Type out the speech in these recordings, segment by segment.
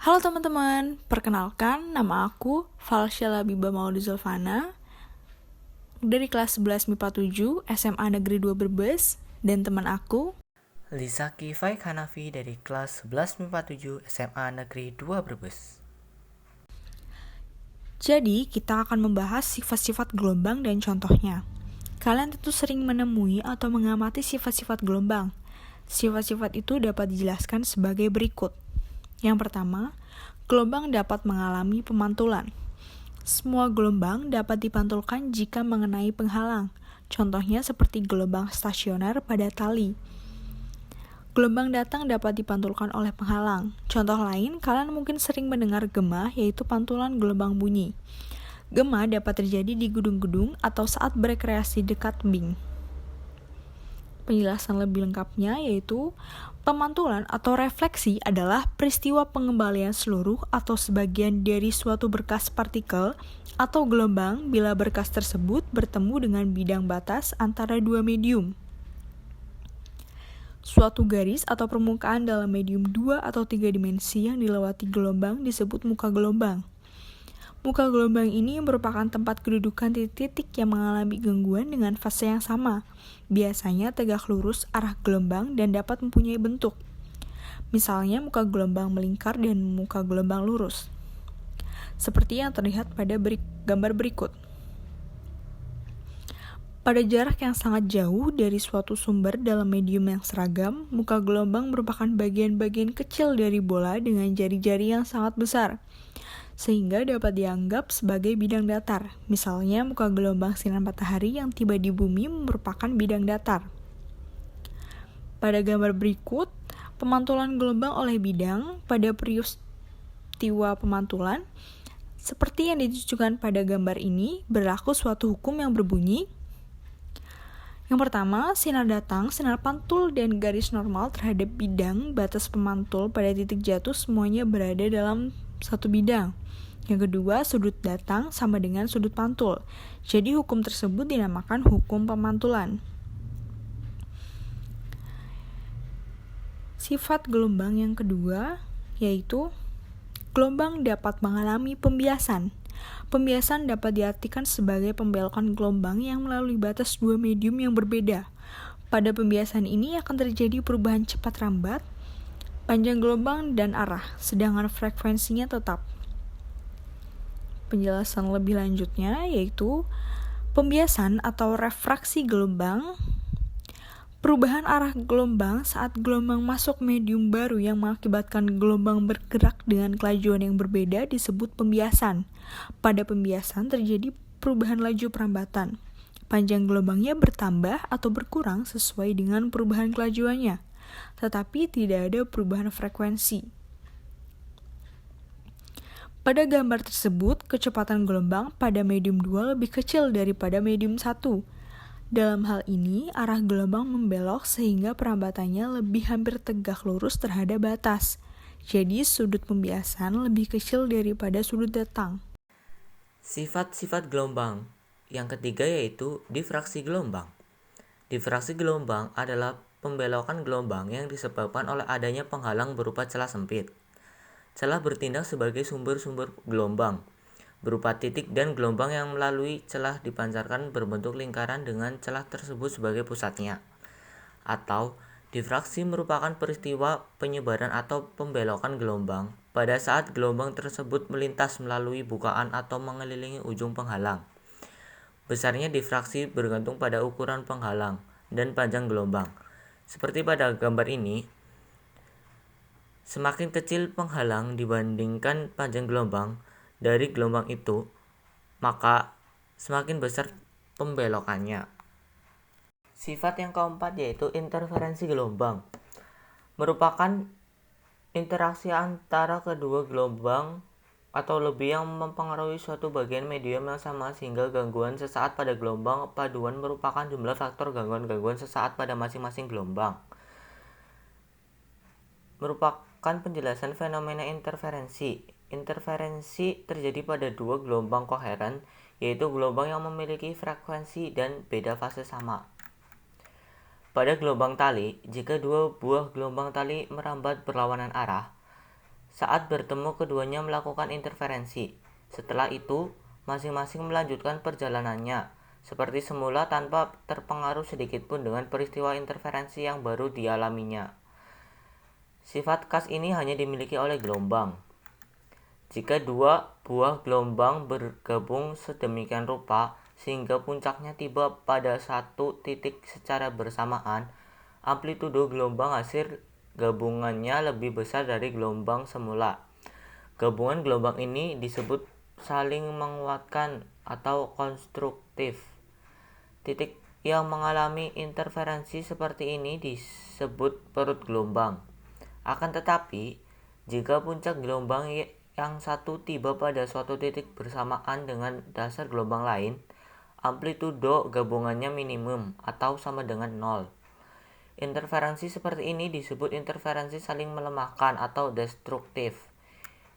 Halo teman-teman, perkenalkan nama aku Falsya Labiba Maudi Zulfana dari kelas 11 MIPA 7 SMA Negeri 2 Brebes, dan teman aku Lisaki Faik Hanafi dari kelas 11 MIPA 7 SMA Negeri 2 Brebes. Jadi, kita akan membahas sifat-sifat gelombang dan contohnya. Kalian tentu sering menemui atau mengamati sifat-sifat gelombang. Sifat-sifat itu dapat dijelaskan sebagai berikut. Yang pertama, gelombang dapat mengalami pemantulan. Semua gelombang dapat dipantulkan jika mengenai penghalang. Contohnya seperti gelombang stasioner pada tali. Gelombang datang dapat dipantulkan oleh penghalang. Contoh lain, kalian mungkin sering mendengar gema, yaitu pantulan gelombang bunyi. Gema dapat terjadi di gedung-gedung atau saat berekreasi dekat tebing. Penjelasan lebih lengkapnya yaitu pemantulan atau refleksi adalah peristiwa pengembalian seluruh atau sebagian dari suatu berkas partikel atau gelombang bila berkas tersebut bertemu dengan bidang batas antara dua medium. Suatu garis atau permukaan dalam medium 2 atau 3 dimensi yang dilewati gelombang disebut muka gelombang. Muka gelombang ini merupakan tempat kedudukan titik-titik yang mengalami gangguan dengan fase yang sama. Biasanya tegak lurus arah gelombang dan dapat mempunyai bentuk. Misalnya muka gelombang melingkar dan muka gelombang lurus. Seperti yang terlihat pada gambar berikut. Pada jarak yang sangat jauh dari suatu sumber dalam medium yang seragam, muka gelombang merupakan bagian-bagian kecil dari bola dengan jari-jari yang sangat besar, sehingga dapat dianggap sebagai bidang datar. Misalnya, muka gelombang sinar matahari yang tiba di bumi merupakan bidang datar. Pada gambar berikut, pemantulan gelombang oleh bidang pada peristiwa pemantulan, seperti yang ditunjukkan pada gambar ini, berlaku suatu hukum yang berbunyi. Yang pertama, sinar datang, sinar pantul, dan garis normal terhadap bidang batas pemantul pada titik jatuh semuanya berada dalam satu bidang. Yang kedua, sudut datang sama dengan sudut pantul. Jadi hukum tersebut dinamakan hukum pemantulan. Sifat gelombang yang kedua yaitu gelombang dapat mengalami pembiasan. Pembiasan dapat diartikan sebagai pembelokan gelombang yang melalui batas dua medium yang berbeda. Pada pembiasan ini akan terjadi perubahan cepat lambat, panjang gelombang, dan arah, sedangkan frekuensinya tetap. Penjelasan lebih lanjutnya yaitu pembiasan atau refraksi gelombang. Perubahan arah gelombang saat gelombang masuk medium baru yang mengakibatkan gelombang bergerak dengan kelajuan yang berbeda disebut pembiasan. Pada pembiasan terjadi perubahan laju perambatan. Panjang gelombangnya bertambah atau berkurang sesuai dengan perubahan kelajuannya, tetapi tidak ada perubahan frekuensi. Pada gambar tersebut, kecepatan gelombang pada medium 2 lebih kecil daripada medium 1. Dalam hal ini, arah gelombang membelok sehingga perambatannya lebih hampir tegak lurus terhadap batas. Jadi, sudut pembiasan lebih kecil daripada sudut datang. Sifat-sifat gelombang. Yang ketiga yaitu difraksi gelombang. Difraksi gelombang adalah pembelokan gelombang yang disebabkan oleh adanya penghalang berupa celah sempit. Celah bertindak sebagai sumber-sumber gelombang, berupa titik dan gelombang yang melalui celah dipancarkan berbentuk lingkaran dengan celah tersebut sebagai pusatnya. Atau difraksi merupakan peristiwa penyebaran atau pembelokan gelombang pada saat gelombang tersebut melintas melalui bukaan atau mengelilingi ujung penghalang. Besarnya difraksi bergantung pada ukuran penghalang dan panjang gelombang. Seperti pada gambar ini, semakin kecil penghalang dibandingkan panjang gelombang dari gelombang itu, maka semakin besar pembelokannya. Sifat yang keempat yaitu interferensi gelombang. Merupakan interaksi antara kedua gelombang atau lebih yang mempengaruhi suatu bagian medium yang sama sehingga gangguan sesaat pada gelombang paduan merupakan jumlah faktor gangguan-gangguan sesaat pada masing-masing gelombang. Merupakan penjelasan fenomena interferensi. Interferensi terjadi pada dua gelombang koheren, yaitu gelombang yang memiliki frekuensi dan beda fase sama. Pada gelombang tali, jika dua buah gelombang tali merambat berlawanan arah, Saat bertemu, keduanya melakukan interferensi. Setelah itu, masing-masing melanjutkan perjalanannya seperti semula tanpa terpengaruh sedikitpun dengan peristiwa interferensi yang baru dialaminya. Sifat khas ini hanya dimiliki oleh gelombang. Jika dua buah gelombang bergabung sedemikian rupa sehingga puncaknya tiba pada satu titik secara bersamaan, amplitudo gelombang hasil gabungannya lebih besar dari gelombang semula. Gabungan gelombang ini disebut saling menguatkan atau konstruktif. Titik yang mengalami interferensi seperti ini disebut perut gelombang. Akan tetapi, jika puncak gelombang yang satu tiba pada suatu titik bersamaan dengan dasar gelombang lain, amplitudo gabungannya minimum atau sama dengan 0. Interferensi seperti ini disebut interferensi saling melemahkan atau destruktif.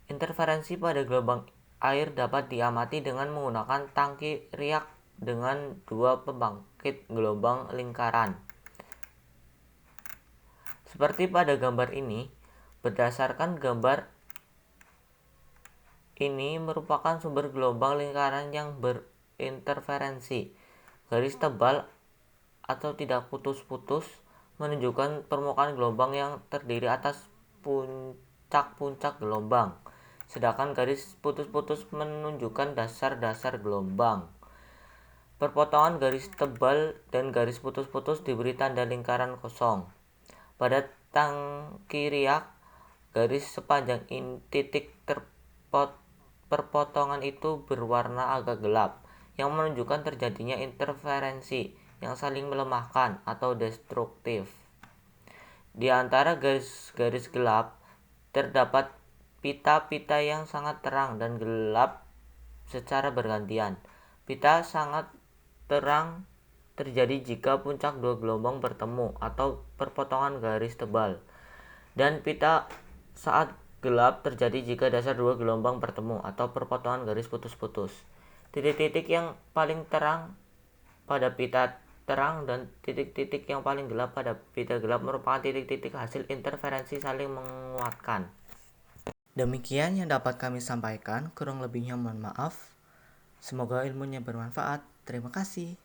Interferensi pada gelombang air dapat diamati dengan menggunakan tangki riak dengan dua pembangkit gelombang lingkaran. Seperti pada gambar ini, berdasarkan gambar ini merupakan sumber gelombang lingkaran yang berinterferensi. Garis tebal atau tidak putus-putus menunjukkan permukaan gelombang yang terdiri atas puncak-puncak gelombang, sedangkan garis putus-putus menunjukkan dasar-dasar gelombang. Perpotongan garis tebal dan garis putus-putus diberi tanda lingkaran kosong. Pada tangki riak, garis sepanjang titik perpotongan itu berwarna agak gelap, yang menunjukkan terjadinya interferensi yang saling melemahkan atau destruktif. Di antara garis-garis gelap, terdapat pita-pita yang sangat terang dan gelap secara bergantian. Pita sangat terang terjadi jika puncak dua gelombang bertemu atau perpotongan garis tebal, dan pita saat gelap terjadi jika dasar dua gelombang bertemu atau perpotongan garis putus-putus. Titik-titik yang paling terang pada pita terang dan titik-titik yang paling gelap pada pita gelap merupakan titik-titik hasil interferensi saling menguatkan. Demikian yang dapat kami sampaikan, kurang lebihnya mohon maaf. Semoga ilmunya bermanfaat. Terima kasih.